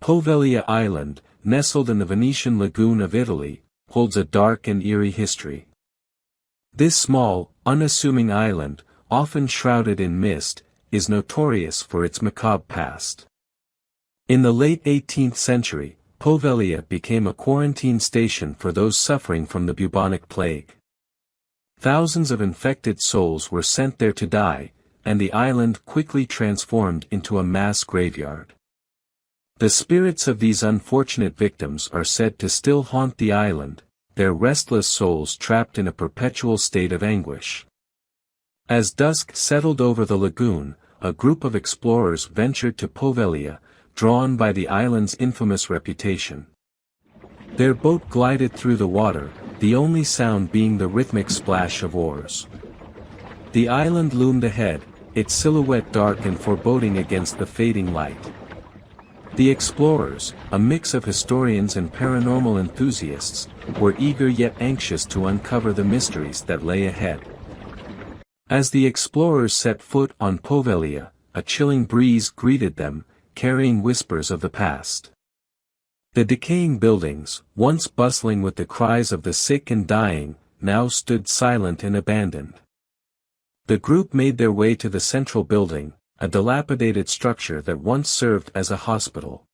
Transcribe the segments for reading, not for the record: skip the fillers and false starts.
Poveglia Island, nestled in the Venetian lagoon of Italy, holds a dark and eerie history. This small, unassuming island, often shrouded in mist, is notorious for its macabre past. In the late 18th century, Poveglia became a quarantine station for those suffering from the bubonic plague. Thousands of infected souls were sent there to die, and the island quickly transformed into a mass graveyard. The spirits of these unfortunate victims are said to still haunt the island, their restless souls trapped in a perpetual state of anguish. As dusk settled over the lagoon, a group of explorers ventured to Poveglia, drawn by the island's infamous reputation. Their boat glided through the water, the only sound being the rhythmic splash of oars. The island loomed ahead, its silhouette dark and foreboding against the fading light. The explorers, a mix of historians and paranormal enthusiasts, were eager yet anxious to uncover the mysteries that lay ahead. As the explorers set foot on Poveglia, a chilling breeze greeted them, carrying whispers of the past. The decaying buildings, once bustling with the cries of the sick and dying, now stood silent and abandoned. The group made their way to the central building, a dilapidated structure that once served as a hospital.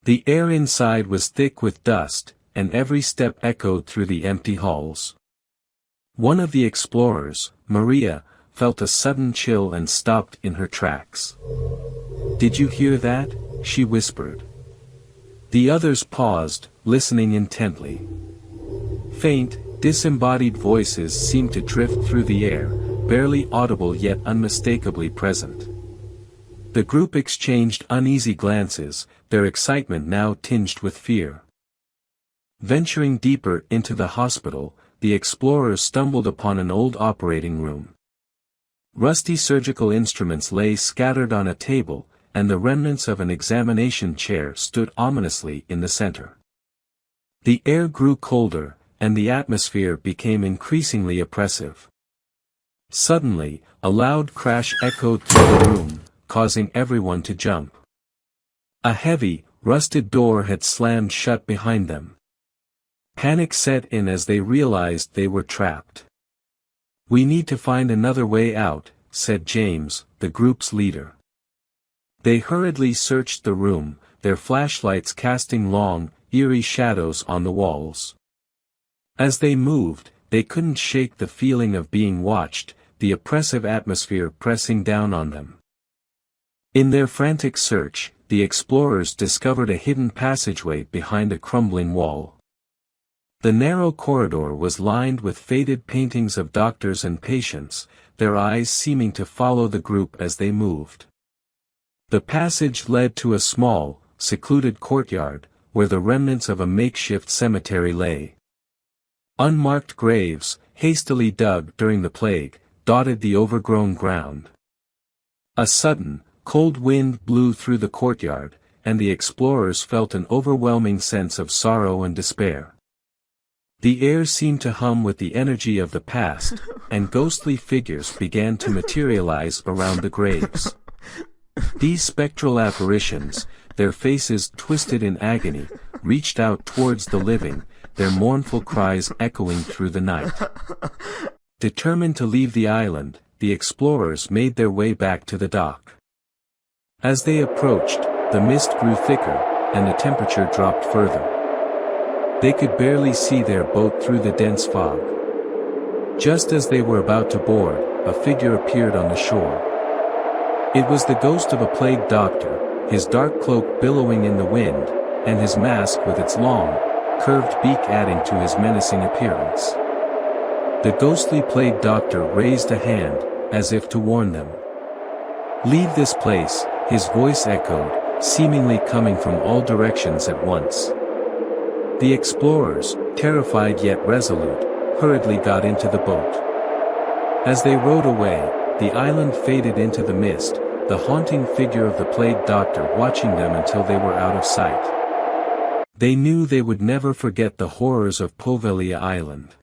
The air inside was thick with dust, and every step echoed through the empty halls. One of the explorers, Maria, felt a sudden chill and stopped in her tracks. "Did you hear that?" she whispered. The others paused, listening intently. Faint, disembodied voices seemed to drift through the air, barely audible yet unmistakably present. The group exchanged uneasy glances, their excitement now tinged with fear. Venturing deeper into the hospital, the explorers stumbled upon an old operating room. Rusty surgical instruments lay scattered on a table, and the remnants of an examination chair stood ominously in the center. The air grew colder, and the atmosphere became increasingly oppressive. Suddenly, a loud crash echoed through the room, causing everyone to jump. A heavy, rusted door had slammed shut behind them. Panic set in as they realized they were trapped. "We need to find another way out," said James, the group's leader. They hurriedly searched the room, their flashlights casting long, eerie shadows on the walls. As they moved, they couldn't shake the feeling of being watched, the oppressive atmosphere pressing down on them. In their frantic search, the explorers discovered a hidden passageway behind a crumbling wall. The narrow corridor was lined with faded paintings of doctors and patients, their eyes seeming to follow the group as they moved. The passage led to a small, secluded courtyard, where the remnants of a makeshift cemetery lay. Unmarked graves, hastily dug during the plague, dotted the overgrown ground. A sudden, cold wind blew through the courtyard, and the explorers felt an overwhelming sense of sorrow and despair. The air seemed to hum with the energy of the past, and ghostly figures began to materialize around the graves. These spectral apparitions, their faces twisted in agony, reached out towards the living, their mournful cries echoing through the night. Determined to leave the island, the explorers made their way back to the dock. As they approached, the mist grew thicker, and the temperature dropped further. They could barely see their boat through the dense fog. Just as they were about to board, a figure appeared on the shore. It was the ghost of a plague doctor, his dark cloak billowing in the wind, and his mask with its long, curved beak adding to his menacing appearance. The ghostly plague doctor raised a hand, as if to warn them. "Leave this place," his voice echoed, seemingly coming from all directions at once. The explorers, terrified yet resolute, hurriedly got into the boat. As they rowed away, the island faded into the mist, the haunting figure of the plague doctor watching them until they were out of sight. They knew they would never forget the horrors of Poveglia Island.